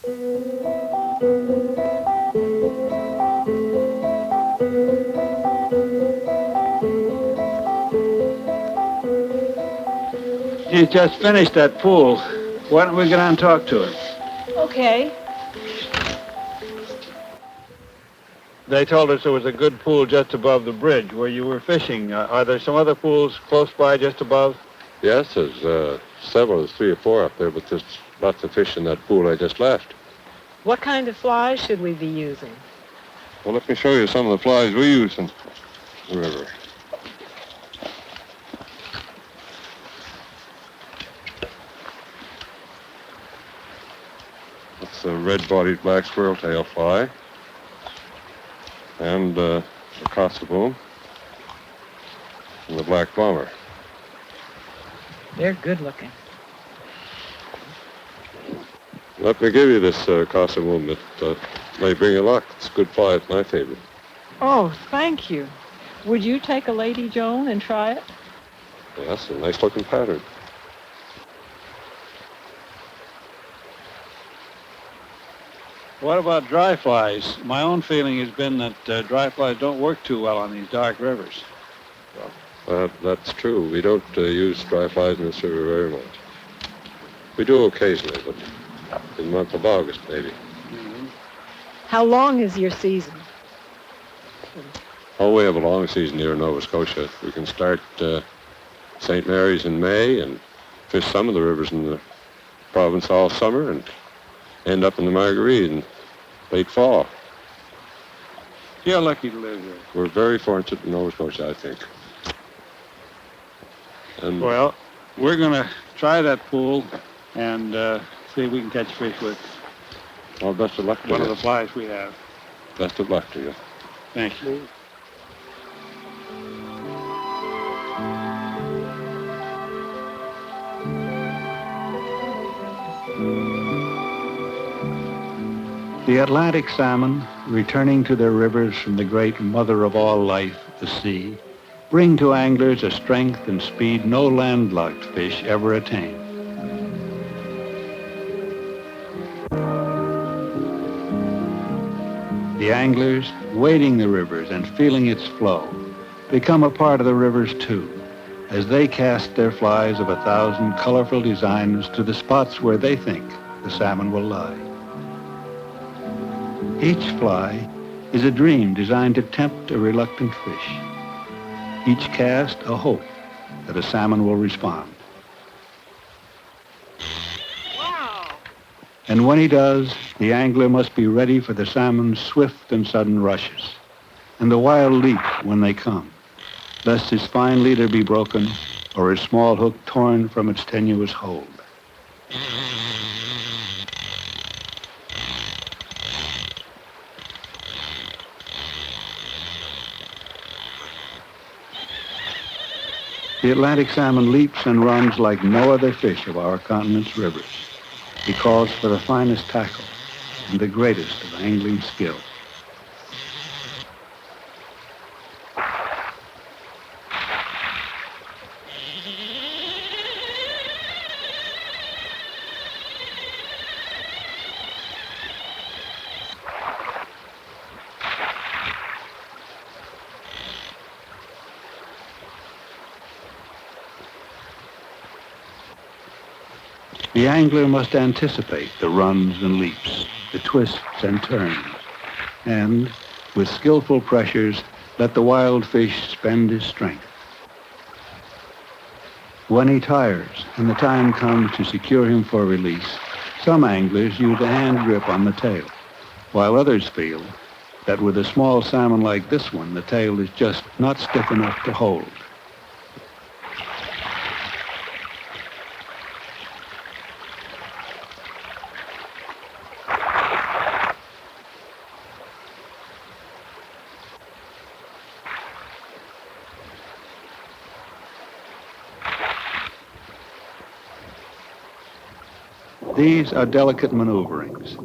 He's just finished that pool. Why don't we get on and talk to him? Okay. They told us there was a good pool just above the bridge where you were fishing. Are there some other pools close by just above? Yes, there's several. There's 3 or 4 up there, but there's lots of fish in that pool I just left. What kind of flies should we be using? Well, let me show you some of the flies we use in the river. That's the red-bodied black squirrel tail fly. And the Kosovo and the black bomber. They're good looking. Let me give you this Kosovo that may bring you luck. It's a good fly. It's my favorite. Oh, thank you. Would you take a Lady Joan and try it? Yes, a nice-looking pattern. What about dry flies? My own feeling has been that dry flies don't work too well on these dark rivers. That's true. We don't use dry flies in this river very much. We do occasionally, but in the month of August, maybe. Mm-hmm. How long is your season? Oh, we have a long season here in Nova Scotia. We can start St. Mary's in May and fish some of the rivers in the province all summer and end up in the Marguerite in late fall. You're lucky to live here. We're very fortunate in Nova Scotia, I think. And Well, we're going to try that pool and see if we can catch fish with well, best of luck to one you. of the flies we have. Best of luck to you. Thank you. The Atlantic salmon, returning to their rivers from the great mother of all life, the sea, bring to anglers a strength and speed no landlocked fish ever attain. The anglers, wading the rivers and feeling its flow, become a part of the rivers too, as they cast their flies of 1,000 colorful designs to the spots where they think the salmon will lie. Each fly is a dream designed to tempt a reluctant fish. Each cast a hope that a salmon will respond. Wow! And when he does, the angler must be ready for the salmon's swift and sudden rushes, and the wild leap when they come, lest his fine leader be broken or his small hook torn from its tenuous hold. The Atlantic salmon leaps and runs like no other fish of our continent's rivers. He calls for the finest tackle and the greatest of angling skill. The angler must anticipate the runs and leaps, the twists and turns, and, with skillful pressures, let the wild fish spend his strength. When he tires and the time comes to secure him for release, some anglers use a hand grip on the tail, while others feel that with a small salmon like this one, the tail is just not stiff enough to hold. These are delicate maneuverings.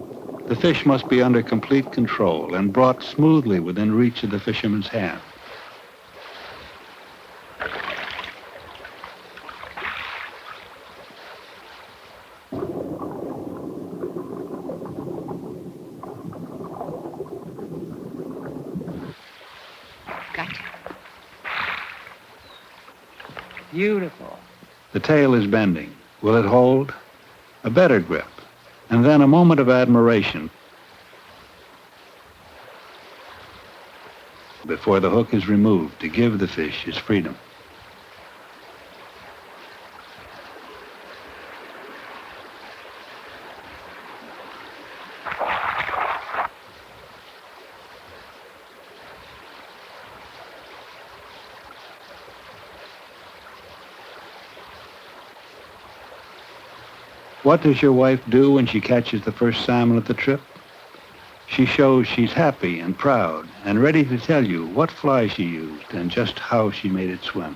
The fish must be under complete control and brought smoothly within reach of the fisherman's hand. Beautiful. The tail is bending. Will it hold? A better grip. And then a moment of admiration before the hook is removed to give the fish his freedom. What does your wife do when she catches the first salmon of the trip? She shows she's happy and proud and ready to tell you what fly she used and just how she made it swim.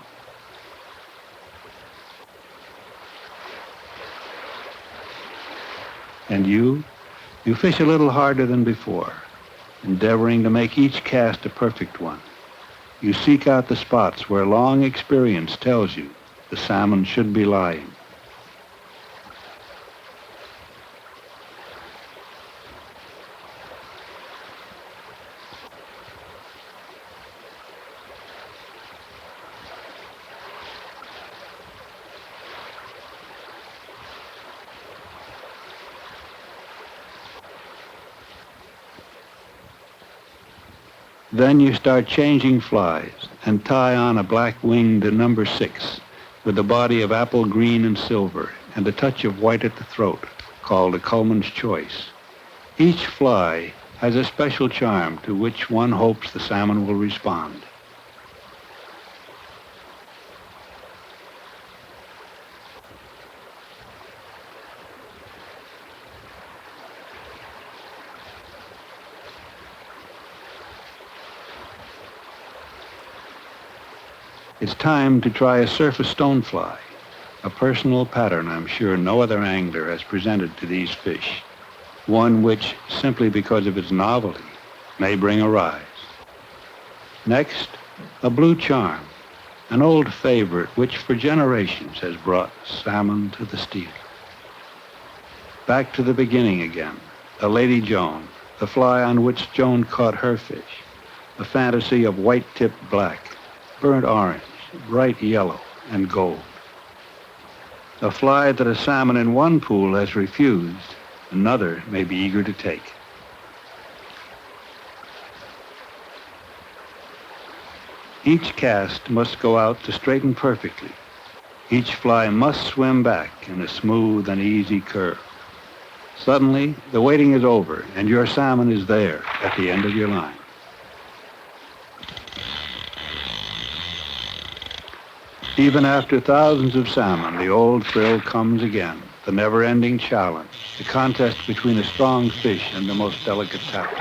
And you fish a little harder than before, endeavoring to make each cast a perfect one. You seek out the spots where long experience tells you the salmon should be lying. Then you start changing flies and tie on a black-winged number 6 with a body of apple green and silver and a touch of white at the throat, called a Coleman's Choice. Each fly has a special charm to which one hopes the salmon will respond. It's time to try a surface stonefly, a personal pattern I'm sure no other angler has presented to these fish, one which, simply because of its novelty, may bring a rise. Next, a blue charm, an old favorite which for generations has brought salmon to the steel. Back to the beginning again, a Lady Joan, the fly on which Joan caught her fish, a fantasy of white-tipped black, burnt orange, bright yellow, and gold. A fly that a salmon in one pool has refused, another may be eager to take. Each cast must go out to straighten perfectly. Each fly must swim back in a smooth and easy curve. Suddenly, the waiting is over, and your salmon is there at the end of your line. Even after thousands of salmon, the old thrill comes again, the never-ending challenge, the contest between a strong fish and the most delicate tackle.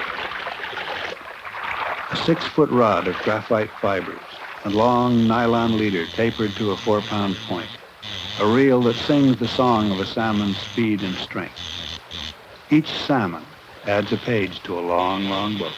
A 6-foot rod of graphite fibers, a long nylon leader tapered to a 4-pound point, a reel that sings the song of a salmon's speed and strength. Each salmon adds a page to a long, long book.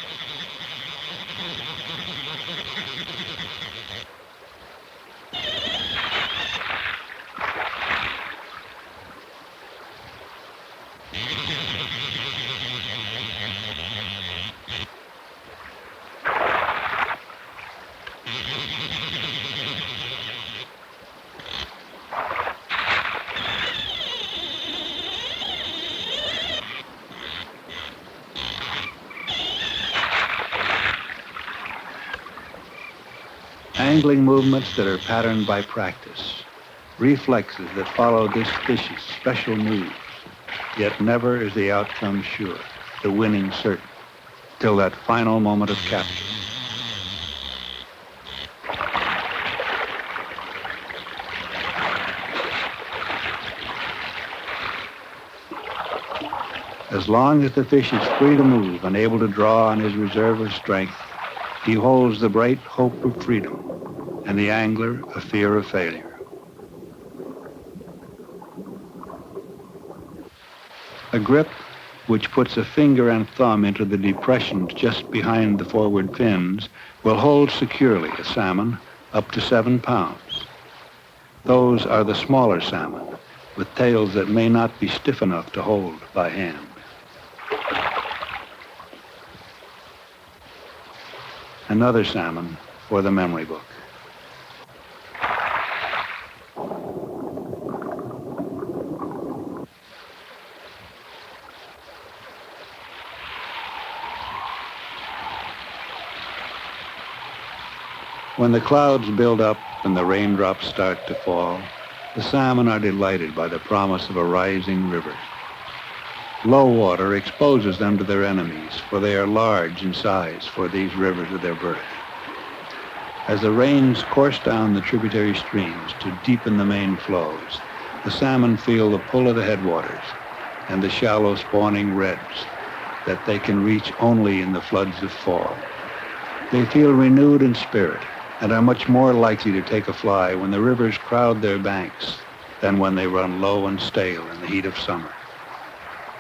Angling movements that are patterned by practice, reflexes that follow this fish's special moves, yet never is the outcome sure, the winning certain, till that final moment of capture. As long as the fish is free to move and able to draw on his reserve of strength, he holds the bright hope of freedom, and the angler a fear of failure. A grip which puts a finger and thumb into the depressions just behind the forward fins will hold securely a salmon up to 7 pounds. Those are the smaller salmon, with tails that may not be stiff enough to hold by hand. Another salmon for the memory book. When the clouds build up and the raindrops start to fall, the salmon are delighted by the promise of a rising river. Low water exposes them to their enemies, for they are large in size for these rivers of their birth. As the rains course down the tributary streams to deepen the main flows, the salmon feel the pull of the headwaters and the shallow spawning redds that they can reach only in the floods of fall. They feel renewed in spirit and are much more likely to take a fly when the rivers crowd their banks than when they run low and stale in the heat of summer.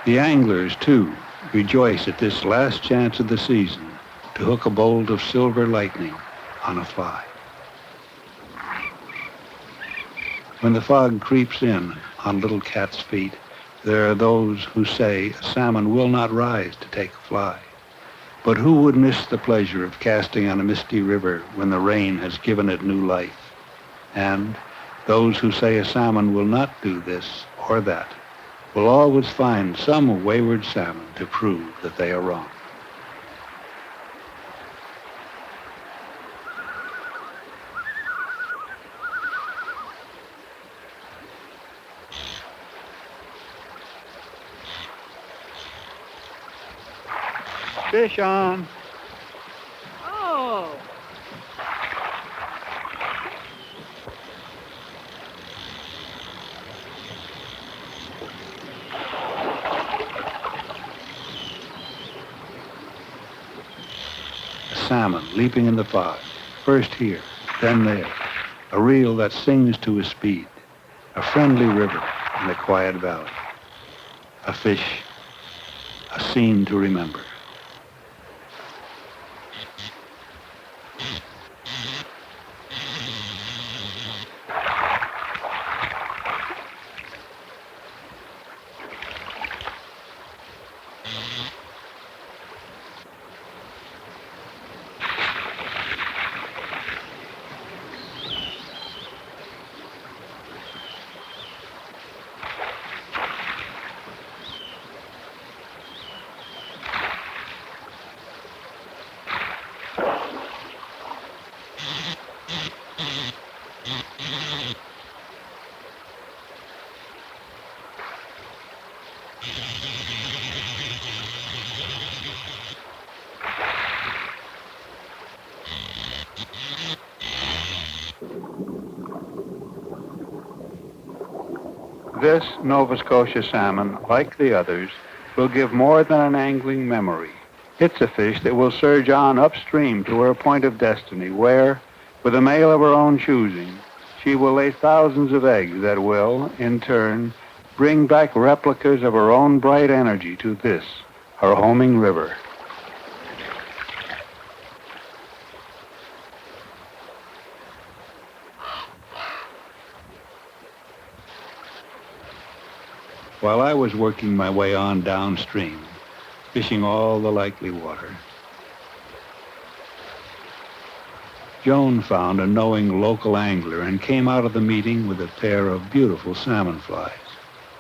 The anglers, too, rejoice at this last chance of the season to hook a bolt of silver lightning on a fly. When the fog creeps in on little cat's feet, there are those who say a salmon will not rise to take a fly. But who would miss the pleasure of casting on a misty river when the rain has given it new life? And those who say a salmon will not do this or that will always find some wayward salmon to prove that they are wrong. Fish on. Oh, A salmon leaping in the fog, first here, then there. A reel that sings to his speed. A friendly river in a quiet valley. A fish, a scene to remember. This Nova Scotia salmon, like the others, will give more than an angling memory. It's a fish that will surge on upstream to her point of destiny where, with a male of her own choosing, she will lay thousands of eggs that will, in turn, bring back replicas of her own bright energy to this, her homing river. While I was working my way on downstream, fishing all the likely water, Joan found a knowing local angler and came out of the meeting with a pair of beautiful salmon flies,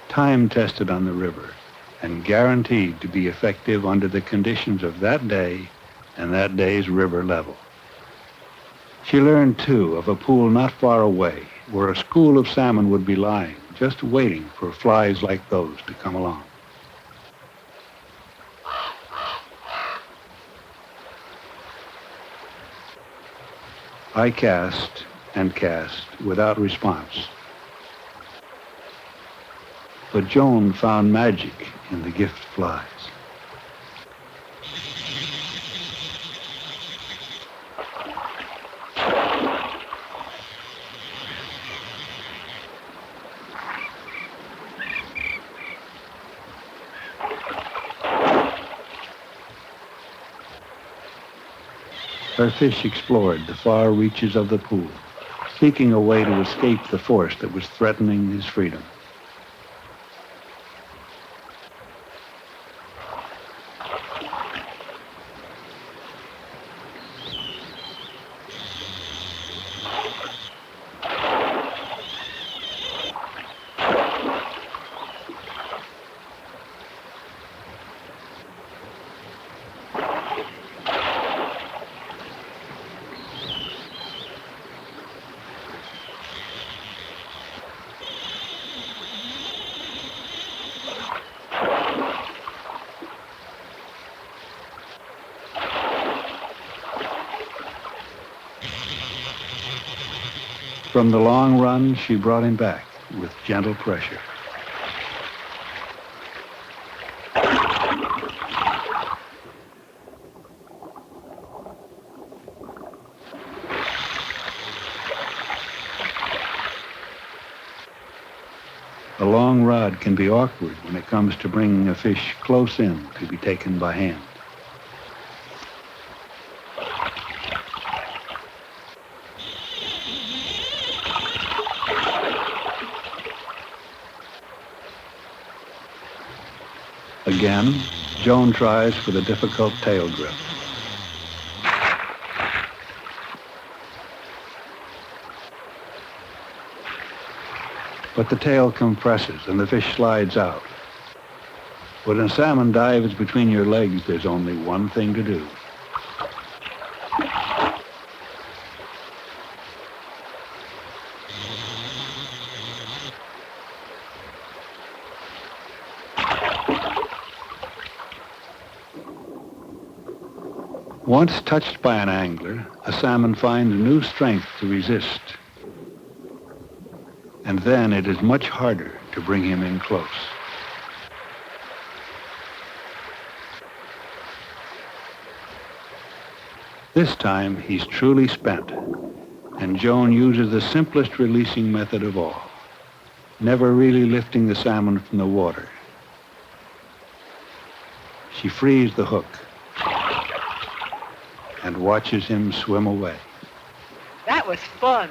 time-tested on the river and guaranteed to be effective under the conditions of that day and that day's river level. She learned, too, of a pool not far away where a school of salmon would be lying, just waiting for flies like those to come along. I cast and cast without response. But Joan found magic in the gift flies. Her fish explored the far reaches of the pool, seeking a way to escape the force that was threatening his freedom. From the long run, she brought him back with gentle pressure. A long rod can be awkward when it comes to bringing a fish close in to be taken by hand. Again, Joan tries for the difficult tail grip. But the tail compresses and the fish slides out. When a salmon dives between your legs, there's only one thing to do. Once touched by an angler, a salmon finds new strength to resist. And then it is much harder to bring him in close. This time, he's truly spent, and Joan uses the simplest releasing method of all, never really lifting the salmon from the water. She frees the hook and watches him swim away. That was fun.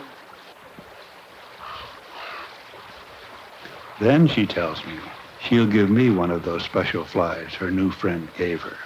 Then she tells me she'll give me one of those special flies her new friend gave her.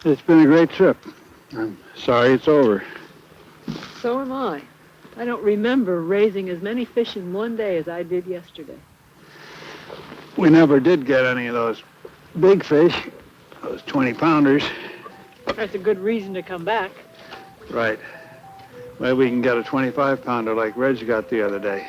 It's been a great trip. I'm sorry it's over. So am I. I don't remember raising as many fish in one day as I did yesterday. We never did get any of those big fish, those 20-pounders. That's a good reason to come back. Right. Maybe we can get a 25-pounder like Reg got the other day.